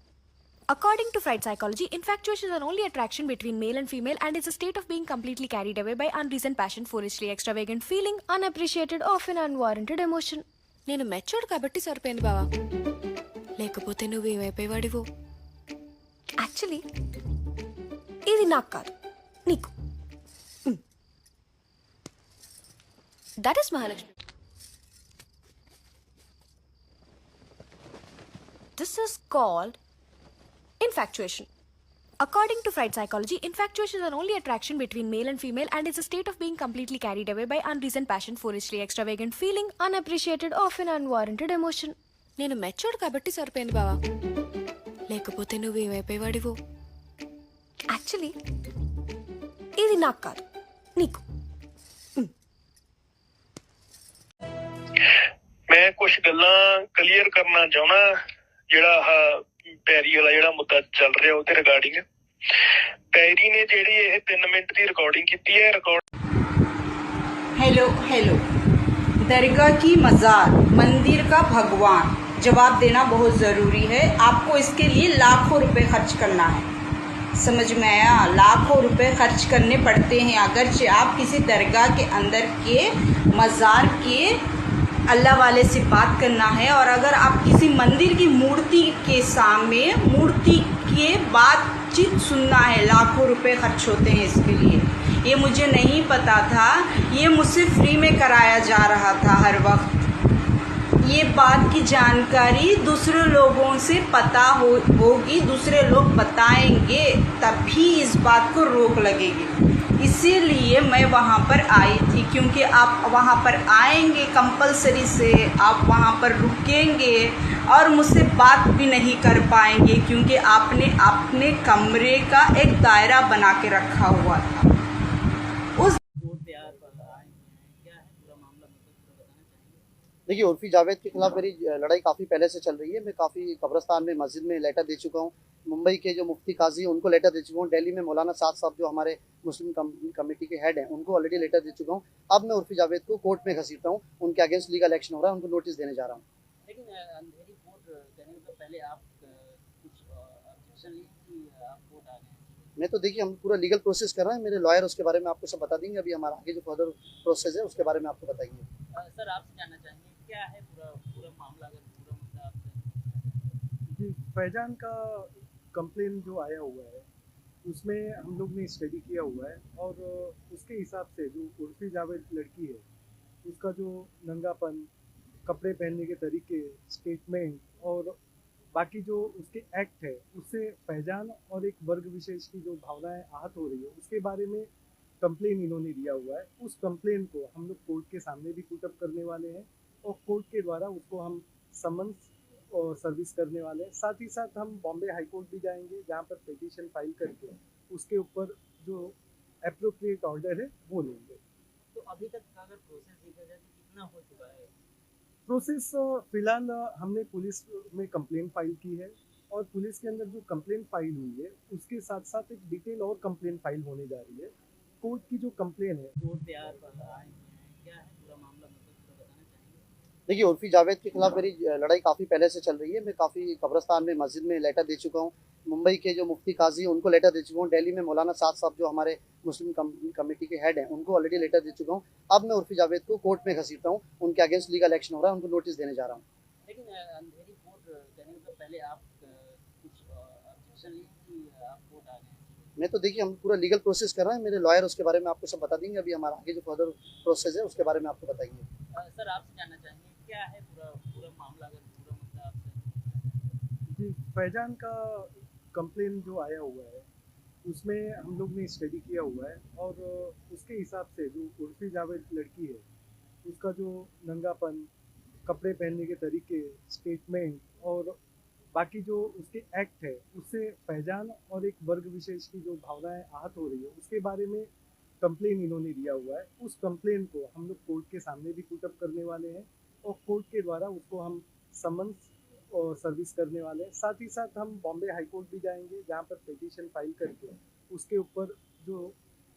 According to Freud psychology, infatuation is an only attraction between male and female and is a state of being completely carried away by unreasoned passion, foolishly extravagant feeling, unappreciated, often unwarranted emotion. నేను matured కాబట్టి సరిపోయింది బావా, లేకపోతే నువ్వేమైపోయేవాడివో. Actually ఇది నాకు కాదు, నీకు. That is Mahalakshmi. This is called infatuation. According to Freud psychology, infatuation is an only attraction between male and female and is a state of being completely carried away by unreasoned passion, foolishly extravagant feeling, unappreciated, often unwarranted emotion. నేను matured కాబట్టి సరిపోయింది బావా, లేకపోతే నువ్వేమైపోయేవాడివో. Actually ఇది నాకు కాదు, నీకు. मैं कुछ गल्लां क्लियर करना चाहना, ਜਿਹੜਾ ਪੈਰੀ ਵਾਲਾ ਜਿਹੜਾ ਮੁੱਦਾ ਚੱਲ ਰਿਹਾ ਉਹਦੇ ਰਿਗਾਰਡਿੰਗ ਪੈਰੀ ਨੇ ਜਿਹੜੀ ਇਹ 3 ਮਿੰਟ ਦੀ ਰਿਕਾਰਡਿੰਗ ਕੀਤੀ ਹੈ। हेलो हेलो, दरगाह की मज़ार, मंदिर का भगवान, जवाब देना बहुत ज़रूरी है। आपको इसके लिए लाखों रुपए खर्च करना है, समझ में आया? लाखों रुपए खर्च करने पड़ते हैं अगरचे आप किसी दरगाह के अंदर के मज़ार के अल्लाह वाले से बात करना है, और अगर आप किसी मंदिर की मूर्ति के सामने मूर्ति के बातचीत सुनना है, लाखों रुपए खर्च होते हैं इसके लिए। ये मुझे नहीं पता था, ये मुझसे फ्री में कराया जा रहा था हर वक्त। ये बात की जानकारी दूसरे लोगों से पता होगी, दूसरे लोग बताएंगे, तभी इस बात को रोक लगेगी। इसीलिए मैं वहाँ पर आई थी, क्योंकि आप वहाँ पर आएंगे कंपलसरी से, आप वहाँ पर रुकेंगे और मुझसे बात भी नहीं कर पाएंगे, क्योंकि आपने अपने कमरे का एक दायरा बना के रखा हुआ था। उस देखिए, उर्फी जावेद के खिलाफ मेरी लड़ाई काफ़ी पहले से चल रही है। मैं काफ़ी कब्रस्तान में, मस्जिद में लेटर दे चुका हूँ। मुंबई के जो मुफ्ती काजी हैं उनको लेटर दे चुका हूँ। दिल्ली में मौलाना साद साहब जो हमारे मुस्लिम कमेटी के हेड हैं उनको ऑलरेडी लेटर दे चुका हूँ। अब मैं उर्फी जावेद को कोर्ट में घसीटता हूँ, उनके अगेंस्ट लीगल एक्शन हो रहा है, उनको नोटिस देने जा रहा हूँ। लेकिन अंधेरी कोर्ट कहने से पहले आप कुछ ऑब्जेक्शन ली कि आप कोर्ट आ गए? मैं तो देखिए, हम पूरा लीगल प्रोसेस कर रहे हैं, मेरे लॉयर उसके बारे में आपको सब बता देंगे। अभी हमारा आगे जो फर्दर प्रोसेस है उसके बारे में आपको बताएंगे। सर, आपसे जानना चाहेंगे क्या है पूरा मामला, अगर पूरा मुद्दा आपसे? जी, फैजान का कंप्लेन जो आया हुआ है उसमें हम लोग ने स्टडी किया हुआ है, और उसके हिसाब से जो उर्फी जावेद लड़की है उसका जो नंगापन, कपड़े पहनने के तरीके, स्टेटमेंट और बाकी जो उसके एक्ट है, उससे फैजान और एक वर्ग विशेष की जो भावनाएं आहत हो रही है, उसके बारे में कंप्लेन इन्होंने दिया हुआ है। उस कंप्लेन को हम लोग कोर्ट के सामने भी पुटअप करने वाले हैं, और कोर्ट के द्वारा उसको हम समन्स और सर्विस करने वाले हैं। साथ ही साथ हम बॉम्बे हाई कोर्ट भी जाएंगे, जहां पर पिटीशन फाइल करके उसके ऊपर जो एप्रोप्रिएट ऑर्डर है वो लेंगे। तो अभी तक अगर प्रोसेस देखा जाए तो कितना हो चुका है? प्रोसेस फिलहाल हमने पुलिस में कंप्लेन फाइल की है, और पुलिस के अंदर जो कंप्लेन फाइल हुई है उसके साथ साथ एक डिटेल और कंप्लेन फाइल होने जा रही है। कोर्ट की जो कंप्लेन है कोर्ट पे आए क्या है पूरा मामला, मतलब बताना चाहेंगे? देखिए, उर्फी जावेद के खिलाफ मेरी लड़ाई काफ़ी पहले से चल रही है। मैं काफ़ी कब्रस्तान में, मस्जिद में लेटर दे चुका हूँ। मुंबई के जो मुफ्ती काजी हैं उनको लेटर दे चुका हूँ। दिल्ली में मौलाना साद साहब जो हमारे मुस्लिम कमेटी के हेड हैं उनको ऑलरेडी लेटर दे चुका हूँ। अब मैं उर्फी जावेद को कोर्ट में घसीटता हूँ, उनके अगेंस्ट लीगल एक्शन हो रहा है, उनको नोटिस देने जा रहा हूँ। लेकिन अंधेरी कोर्ट कहने से पहले आप कुछ ऑब्जेक्शन ली कि आप कोर्ट आ गए? मैं तो देखिए, हम पूरा लीगल प्रोसेस कर रहे हैं, मेरे लॉयर उसके बारे में आपको सब बता देंगे। अभी हमारा आगे जो फर्दर प्रोसेस है उसके बारे में आपको बताएंगे। सर, आपसे जानना चाहेंगे क्या है पूरा मामला, अगर पूरा मुद्दा आपसे? जी, फैजान का कंप्लेन जो आया हुआ है उसमें हम लोग ने स्टडी किया हुआ है, और उसके हिसाब से जो उर्फी जावेद लड़की है उसका जो नंगापन, कपड़े पहनने के तरीके, स्टेटमेंट और बाकी जो उसके एक्ट है, उससे फैजान और एक वर्ग विशेष की जो भावनाएं आहत हो रही है, उसके बारे में कंप्लेन इन्होंने दिया हुआ है। उस कंप्लेन को हम लोग कोर्ट के सामने भी पुटअप करने वाले हैं, और कोर्ट के द्वारा उसको हम समन्स और सर्विस करने वाले हैं। साथ ही साथ हम बॉम्बे हाई कोर्ट भी जाएंगे, जहां पर पिटीशन फाइल करके उसके ऊपर जो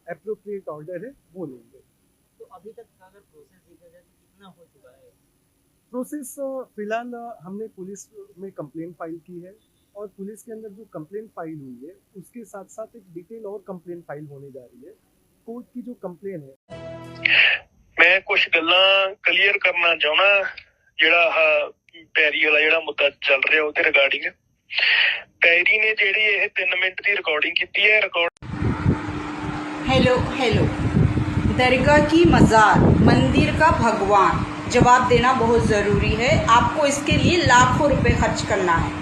एप्रोप्रिएट ऑर्डर है वो लेंगे। तो अभी तक अगर प्रोसेस देखा जाए तो कितना हो चुका है? प्रोसेस फिलहाल हमने पुलिस में कंप्लेन फाइल की है, और पुलिस के अंदर जो कंप्लेन फाइल हुई है उसके साथ साथ एक डिटेल और कंप्लेन फाइल होने जा रही है। कोर्ट की जो कंप्लेन है, मैं कुछ गल्लां क्लियर करना चाहना, ਜਿਹੜਾ ਪੈਰੀ ਵਾਲਾ ਜਿਹੜਾ ਮੁੱਦਾ ਚੱਲ ਰਿਹਾ ਉਹਦੇ ਰਿਗਾਰਡਿੰਗ ਪੈਰੀ ਨੇ ਜਿਹੜੀ ਇਹ 3 ਮਿੰਟ ਦੀ ਰਿਕਾਰਡਿੰਗ ਕੀਤੀ ਹੈ। हेलो दरगाह की मज़ार, मंदिर का भगवान, जवाब देना बहुत ज़रूरी है। आपको इसके लिए लाखों रुपए खर्च करना है,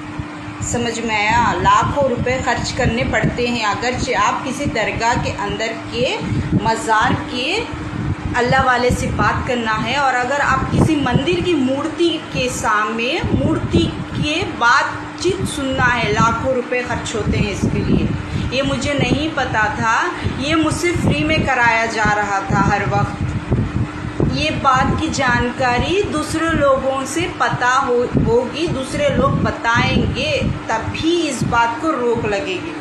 समझ में आया? लाखों रुपए खर्च करने पड़ते हैं अगरचे आप किसी दरगाह के अंदर के मज़ार के अल्लाह वाले से बात करना है, और अगर आप किसी मंदिर की मूर्ति के सामने मूर्ति के बातचीत सुनना है, लाखों रुपए खर्च होते हैं इसके लिए। ये मुझे नहीं पता था, ये मुझसे फ्री में कराया जा रहा था हर वक्त। ये बात की जानकारी दूसरे लोगों से पता होगी, दूसरे लोग बताएंगे, तभी इस बात को रोक लगेगी।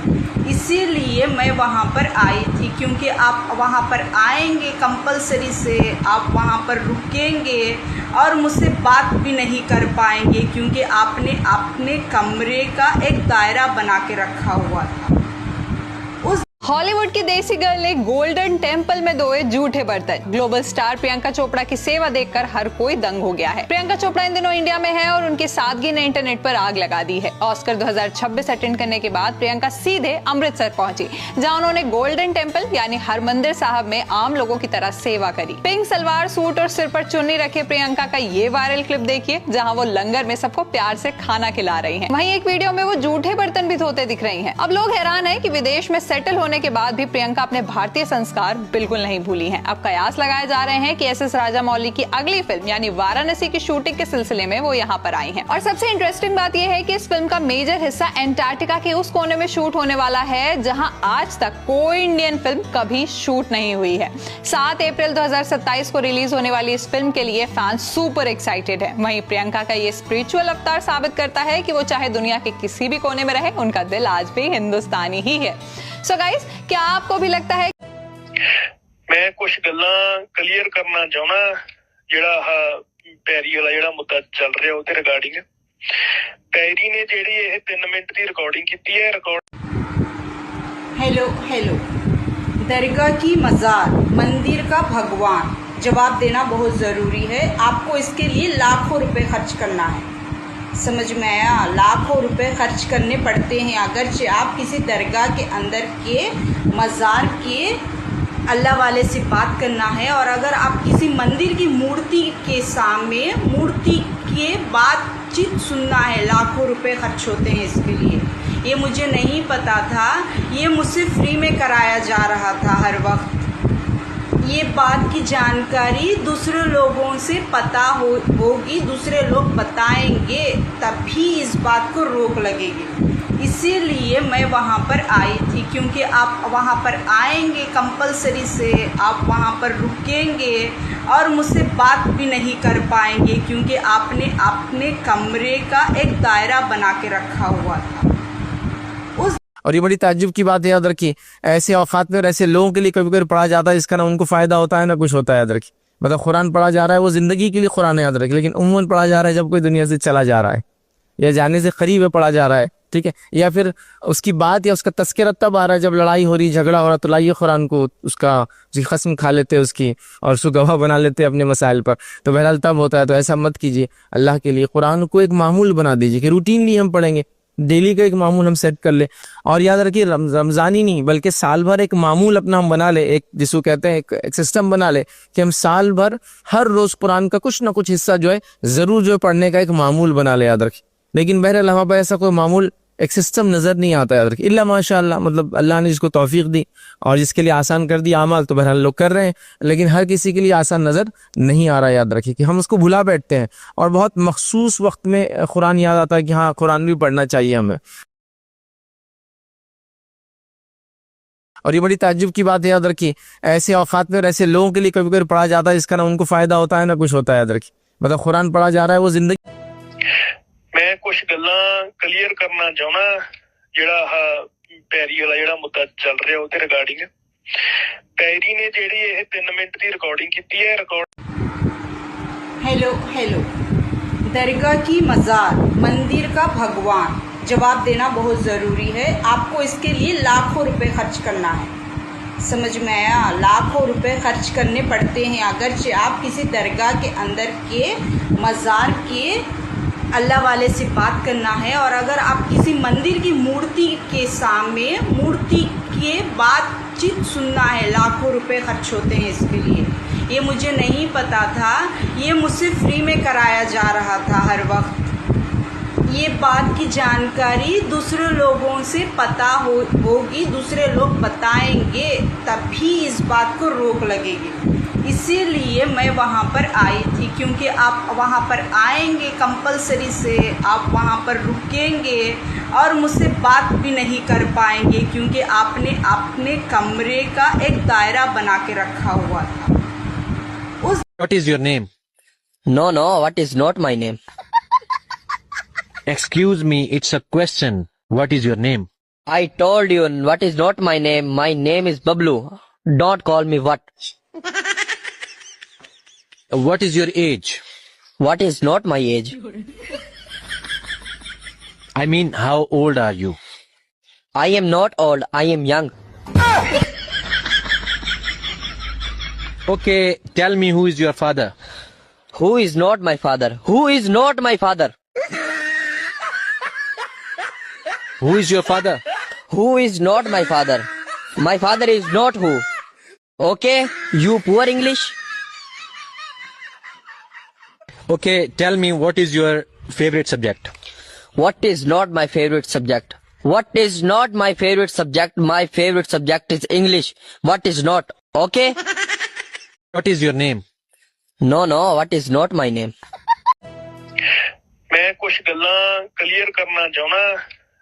इसीलिए मैं वहाँ पर आई थी, क्योंकि आप वहाँ पर आएंगे कंपलसरी से, आप वहाँ पर रुकेंगे और मुझसे बात भी नहीं कर पाएंगे, क्योंकि आपने अपने कमरे का एक दायरा बना के रखा हुआ था। बॉलीवुड की देसी गर्ल ने गोल्डन टेम्पल में धोए झूठे बर्तन। ग्लोबल स्टार प्रियंका चोपड़ा की सेवा देखकर हर कोई दंग हो गया है। प्रियंका चोपड़ा इन दिनों इंडिया में है और उनकी सादगी ने इंटरनेट पर आग लगा दी है। ऑस्कर 2026 अटेंड करने के बाद प्रियंका सीधे अमृतसर पहुंची, जहां उन्होंने गोल्डन टेम्पल यानी हरमंदिर साहब में आम लोगों की तरह सेवा करी। पिंक सलवार सूट और सिर पर चुन्नी रखे प्रियंका का ये वायरल क्लिप देखिए, जहां वो लंगर में सबको प्यार से खाना खिला रही हैं। वहीं एक वीडियो में वो जूठे बर्तन भी धोते दिख रही हैं। अब लोग हैरान है कि विदेश में सेटल होने के बाद भी प्रियंका अपने भारतीय संस्कार बिल्कुल नहीं भूली हैं। अब कयास लगाए जा रहे हैं कि एस.एस. राजामौली की अगली फिल्म यानी वाराणसी की शूटिंग के सिलसिले में वो यहाँ पर आई हैं। और सबसे इंटरेस्टिंग बात यह है कि इस फिल्म का मेजर हिस्सा एंटार्क्टिका के उस कोने में शूट होने वाला है जहाँ आज तक कोई इंडियन फिल्म कभी शूट नहीं हुई है। 7 अप्रैल 2027 को रिलीज होने वाली इस फिल्म के लिए फैंस सुपर एक्साइटेड है। वहीं प्रियंका का ये स्पिरिचुअल अवतार साबित करता है कि वो चाहे दुनिया के किसी भी कोने में रहे, उनका दिल आज भी हिंदुस्तानी ही है। सो गाइस, क्या आपको भी लगता है? मैं कुछ गल्लां क्लियर करना चाहना, ਜਿਹੜਾ ਪੈਰੀ ਵਾਲਾ ਜਿਹੜਾ ਮੁੱਦਾ ਚੱਲ ਰਿਹਾ ਉਹਦੇ ਰਿਗਾਰਡਿੰਗ ਪੈਰੀ ਨੇ ਜਿਹੜੀ ਇਹ 3 ਮਿੰਟ ਦੀ ਰਿਕਾਰਡਿੰਗ ਕੀਤੀ ਹੈ। हेलो हेलो, दरगाह की मज़ार, मंदिर का भगवान, जवाब देना बहुत ज़रूरी है। आपको इसके लिए लाखों रुपए खर्च करना है, समझ में आया? लाखों रुपए खर्च करने पड़ते हैं अगरचे आप किसी दरगाह के अंदर के मज़ार के अल्लाह वाले से बात करना है। और अगर आप किसी मंदिर की मूर्ति के सामने मूर्ति के बातचीत सुनना है, लाखों रुपए खर्च होते हैं इसके लिए। ये मुझे नहीं पता था, ये मुझसे फ्री में कराया जा रहा था हर वक्त। ये बात की जानकारी दूसरे लोगों से पता होगी, दूसरे लोग बताएंगे, तभी इस बात को रोक लगेगी। इसीलिए मैं वहाँ पर आई थी, क्योंकि आप वहाँ पर आएंगे कंपलसरी से, आप वहाँ पर रुकेंगे और मुझसे बात भी नहीं कर पाएंगे, क्योंकि आपने अपने कमरे का एक दायरा बना के रखा हुआ था। और ये बड़ी ताज्जुब की बात है याद रखिए, ऐसे औकात में और ऐसे लोगों के लिए कभी कभी पढ़ा जाता है जिसका ना उनको फायदा होता है ना कुछ होता है। याद रखिए, मतलब कुरान पढ़ा जा रहा है वो जिंदगी के लिए कुरान याद रखिए, लेकिन उम्मन पढ़ा जा रहा है जब कोई दुनिया से चला जा रहा है या जाने से करीब है पढ़ा जा रहा है, ठीक है, या फिर उसकी बात या उसका तस्करा तब आ रहा है जब लड़ाई हो रही, झगड़ा हो रहा, तो लाइए कुरान को उसका खस्म खा लेते हैं उसकी और उसको गवाह बना लेते हैं अपने मसाइल पर, तो बहरहाल तब होता है। तो ऐसा मत कीजिए, अल्लाह के लिए कुरान को एक मामूल बना दीजिए कि रूटीनली हम पढ़ेंगे, डेली का एक मामूल हम सेट कर ले। और याद रखिए, रमजान ही नहीं बल्कि साल भर एक मामूल अपना हम बना ले, एक जिसको कहते हैं एक सिस्टम बना ले कि हम साल भर हर रोज कुरान का कुछ ना कुछ हिस्सा जो है जरूर जो है पढ़ने का एक मामूल बना ले। याद रखिए, लेकिन बहरहाल हमारे पास ऐसा कोई मामूल एक सिस्टम नजर नहीं आता। याद रखिए, इल्ला माशाअल्लाह, मतलब अल्लाह ने जिसको तौफीक दी और जिसके लिए आसान कर दिया अमाल, तो बहरहाल लोग कर रहे हैं, लेकिन हर किसी के लिए आसान नजर नहीं आ रहा। याद रखिए कि हम उसको भुला बैठते हैं और बहुत मखसूस वक्त में कुरान याद आता है कि हाँ कुरान भी पढ़ना चाहिए हमें। और ये बड़ी ताज्जुब की बात है, याद रखिए, ऐसे औकात में और ऐसे लोगों के लिए कभी कभी पढ़ा जाता है जिसका ना उनको फायदा होता है ना कुछ होता है। याद रखिए, मतलब कुरान पढ़ा जा रहा है वो जिंदगी। मैं कुछ गल्लां क्लियर करना चाहना, ਜਿਹੜਾ ਪੈਰੀ ਵਾਲਾ ਜਿਹੜਾ ਮੁੱਦਾ ਚੱਲ ਰਿਹਾ ਉਹਦੇ ਰਿਗਾਰਡਿੰਗ ਪੈਰੀ ਨੇ ਜਿਹੜੀ ਇਹ 3 ਮਿੰਟ ਦੀ ਰਿਕਾਰਡਿੰਗ ਕੀਤੀ ਹੈ। हेलो हेलो, दरगाह की मज़ार, मंदिर का भगवान, जवाब देना बहुत ज़रूरी है। आपको इसके लिए लाखों रुपए खर्च करना है, समझ में आया? लाखों रुपए खर्च करने पड़ते हैं अगरचे आप किसी दरगाह के अंदर के मज़ार के अल्लाह वाले से बात करना है। और अगर आप किसी मंदिर की मूर्ति के सामने मूर्ति के बातचीत सुनना है, लाखों रुपए खर्च होते हैं इसके लिए। ये मुझे नहीं पता था, ये मुझसे फ्री में कराया जा रहा था हर वक्त। ये बात की जानकारी दूसरे लोगों से पता होगी, दूसरे लोग बताएंगे, तभी इस बात को रोक लगेगी। इसीलिए मैं वहाँ पर आई थी, क्योंकि आप वहाँ पर आएंगे कंपलसरी से, आप वहाँ पर रुकेंगे और मुझसे बात भी नहीं कर पाएंगे, क्योंकि आपने अपने कमरे का एक दायरा बना के रखा हुआ था। What is your name? No, what is not my name? Excuse me, it's a question. What is your name? I told you what is not my name. My name is Bablu. Don't call me what. What is your age? What is not my age? I mean, how old are you? I am not old. I am young. Okay, tell me who is your father? Who is not my father? Who is not my father? Who is your father? Who is not my father? My father is not who. Okay, you poor English. Okay, tell me what is your favorite subject? What is not my favorite subject? What is not my favorite subject? My favorite subject is English. What is not? Okay? What is your name? No, what is not my name? ਮੈਂ ਕੁਝ ਗੱਲਾਂ clear ਕਰਨਾ ਚਾਹੁੰਦਾ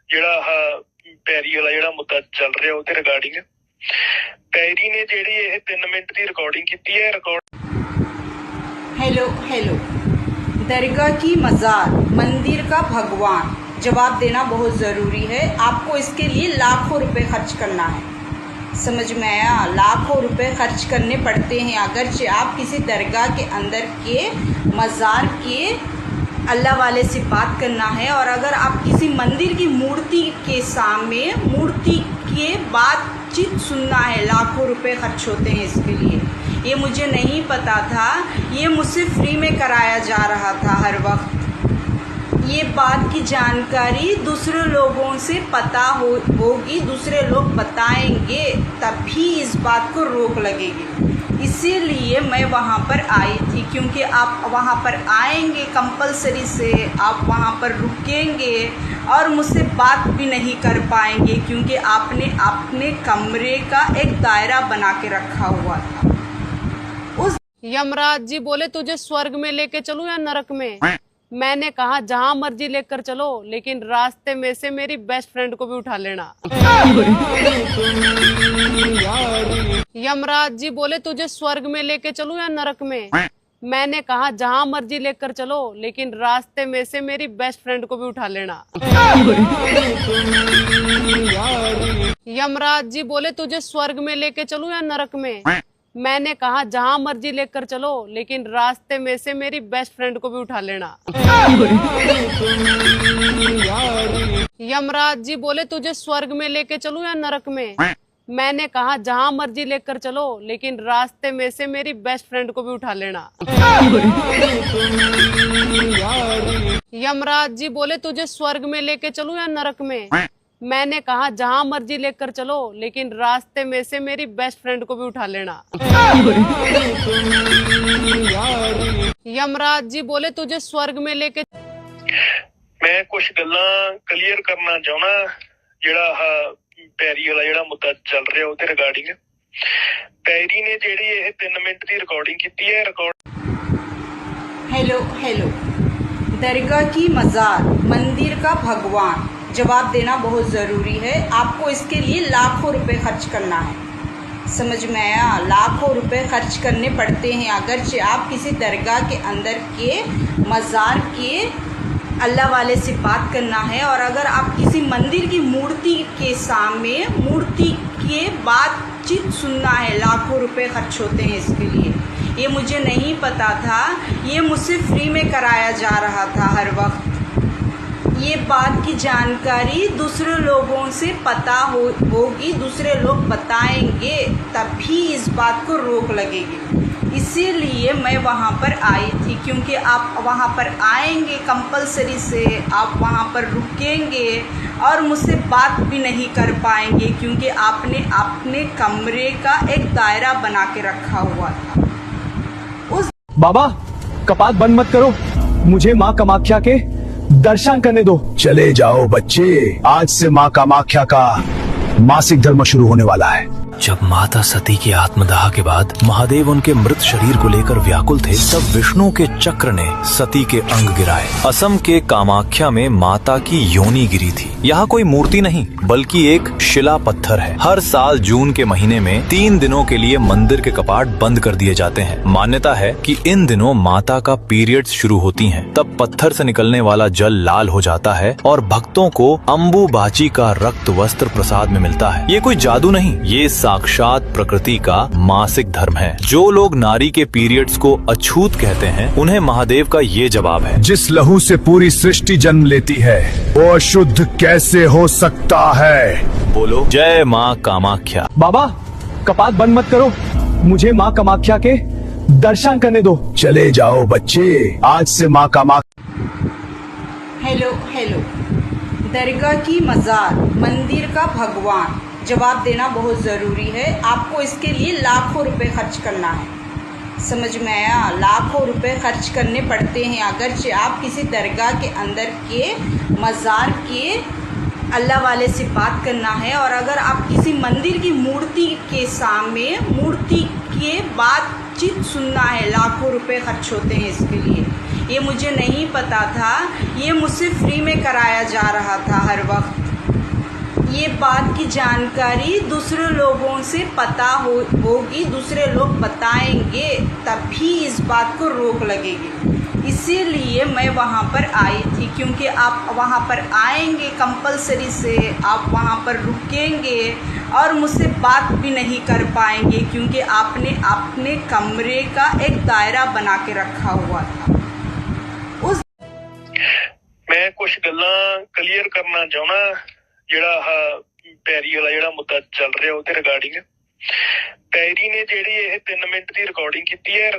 ਜਿਹੜਾ ਪੈਰੀ ਵਾਲਾ ਜਿਹੜਾ ਮੁੱਦਾ ਚੱਲ ਰਿਹਾ ਉਹਦੇ ਰਿਗਾਰਡਿੰਗ ਪੈਰੀ ਨੇ ਜਿਹੜੀ ਇਹ 3 ਮਿੰਟ ਦੀ ਰਿਕਾਰਡਿੰਗ ਕੀਤੀ ਹੈ हेलो दरगाह की मज़ार मंदिर का भगवान जवाब देना बहुत ज़रूरी है। आपको इसके लिए लाखों रुपए खर्च करना है, समझ में आया? लाखों रुपए खर्च करने पड़ते हैं अगरचे आप किसी दरगाह के अंदर के मज़ार के अल्लाह वाले से बात करना है। और अगर आप किसी मंदिर की मूर्ति के सामने मूर्ति के बातचीत सुनना है, लाखों रुपए खर्च होते हैं इसके लिए। ये मुझे नहीं पता था, ये मुझसे फ्री में कराया जा रहा था हर वक्त। ये बात की जानकारी दूसरे लोगों से पता होगी, दूसरे लोग बताएंगे, तभी इस बात को रोक लगेगी। इसीलिए मैं वहाँ पर आई थी, क्योंकि आप वहाँ पर आएंगे कंपलसरी से, आप वहाँ पर रुकेंगे और मुझसे बात भी नहीं कर पाएंगे, क्योंकि आपने अपने कमरे का एक दायरा बना के रखा हुआ था। यमराज जी बोले तुझे स्वर्ग में लेके चलूं या नरक में? मैंने कहा जहां मर्जी लेकर चलो, लेकिन रास्ते में से मेरी बेस्ट फ्रेंड को भी उठा लेना। यमराज जी बोले तुझे स्वर्ग में लेके चलूं या नरक में? मैंने कहा जहां मर्जी लेकर चलो, लेकिन रास्ते में से मेरी बेस्ट फ्रेंड को भी उठा लेना। यमराज जी बोले तुझे स्वर्ग में लेके चलूं या नरक में? मैंने कहा जहां मर्जी लेकर चलो, लेकिन रास्ते में से मेरी बेस्ट फ्रेंड को भी उठा लेना। यमराज जी बोले तुझे स्वर्ग में लेके चलूं या नरक में? मैंने कहा जहां मर्जी लेकर चलो, लेकिन रास्ते में से मेरी बेस्ट फ्रेंड को भी उठा लेना। यमराज जी बोले तुझे स्वर्ग में लेके चलूं या नरक में? मैंने कहा जहां मर्जी लेकर चलो, लेकिन रास्ते में से मेरी बेस्ट फ्रेंड को भी उठा लेना। यमराज जी बोले तुझे स्वर्ग में लेके ਮੈਂ ਕੁਝ ਗੱਲਾਂ ਕਲੀਅਰ ਕਰਨਾ ਚਾਹੁੰਦਾ ਜਿਹੜਾ ਪੈਰੀ ਵਾਲਾ ਜਿਹੜਾ ਮੁੱਦਾ ਚੱਲ ਰਿਹਾ ਉਹਦੇ ਰਿਗਾਰਡਿੰਗ ਪੈਰੀ ਨੇ ਜਿਹੜੀ ਇਹ 3 ਮਿੰਟ ਦੀ ਰਿਕਾਰਡਿੰਗ ਕੀਤੀ ਹੈ हेलो दरगाह की मज़ार मंदिर का भगवान जवाब देना बहुत ज़रूरी है। आपको इसके लिए लाखों रुपए खर्च करना है, समझ में आया? लाखों रुपए खर्च करने पड़ते हैं अगरचे आप किसी दरगाह के अंदर के मज़ार के अल्लाह वाले से बात करना है। और अगर आप किसी मंदिर की मूर्ति के सामने मूर्ति के बातचीत सुनना है, लाखों रुपए खर्च होते हैं इसके लिए। ये मुझे नहीं पता था, ये मुझसे फ्री में कराया जा रहा था हर वक्त। ये बात की जानकारी दूसरे लोगों से पता होगी, दूसरे लोग बताएंगे, तभी इस बात को रोक लगेगी। इसीलिए मैं वहाँ पर आई थी, क्योंकि आप वहाँ पर आएंगे कंपलसरी से, आप वहाँ पर रुकेंगे और मुझसे बात भी नहीं कर पाएंगे, क्योंकि आपने अपने कमरे का एक दायरा बना के रखा हुआ था। बाबा कपाट बंद मत करो, मुझे माँ कामाख्या के दर्शन करने दो। चले जाओ बच्चे, आज से माँ कामाख्या का मासिक धर्म शुरू होने वाला है। जब माता सती की आत्मदाह के बाद महादेव उनके मृत शरीर को लेकर व्याकुल थे, तब विष्णु के चक्र ने सती के अंग गिराए। असम के कामाख्या में माता की योनि गिरी थी। यहाँ कोई मूर्ति नहीं बल्कि एक शिला पत्थर है। हर साल जून के महीने में 3 दिनों के लिए मंदिर के कपाट बंद कर दिए जाते हैं। मान्यता है कि इन दिनों माता का पीरियड्स शुरू होती हैं। तब पत्थर से निकलने वाला जल लाल हो जाता है और भक्तों को अम्बुबाची का रक्त वस्त्र प्रसाद में मिलता है। ये कोई जादू नहीं, ये साक्षात प्रकृति का मासिक धर्म है। जो लोग नारी के पीरियड्स को अछूत कहते हैं, उन्हें महादेव का ये जवाब है। जिस लहू से पूरी सृष्टि जन्म लेती है, वो अशुद्ध कैसे हो सकता है? बोलो जय माँ कामाख्या। बाबा कपाट बंद मत करो, मुझे माँ कामाख्या के दर्शन करने दो। चले जाओ बच्चे, आज से माँ कामाख्या। हेलो हेलो, दरगाह की मज़ार, मंदिर का भगवान, जवाब देना बहुत ज़रूरी है। आपको इसके लिए लाखों रुपए खर्च करना है, समझ में आया? लाखों रुपए खर्च करने पड़ते हैं अगरचे आप किसी दरगाह के अंदर के मज़ार के अल्लाह वाले से बात करना है। और अगर आप किसी मंदिर की मूर्ति के सामने मूर्ति के बातचीत सुनना है, लाखों रुपए खर्च होते हैं इसके लिए। ये मुझे नहीं पता था, ये मुझसे फ्री में कराया जा रहा था हर वक्त। ये बात की जानकारी दूसरे लोगों से पता होगी, दूसरे लोग बताएंगे, तभी इस बात को रोक लगेगी। इसीलिए मैं वहाँ पर आई थी, क्योंकि आप वहाँ पर आएंगे कंपलसरी से, आप वहाँ पर रुकेंगे और मुझसे बात भी नहीं कर पाएंगे, क्योंकि आपने अपने कमरे का एक दायरा बना के रखा हुआ था। मैं कुछ गल्लां क्लियर करना चाहना, ਜਿਹੜਾ ਪੈਰੀ ਵਾਲਾ ਜਿਹੜਾ ਮੁੱਦਾ ਚੱਲ ਰਿਹਾ ਉਹਦੇ ਰਿਗਾਰਡਿੰਗ। ਪੈਰੀ ਨੇ ਜਿਹੜੀ ਇਹ 3 ਮਿੰਟ ਦੀ ਰਿਕਾਰਡਿੰਗ ਕੀਤੀ ਹੈ,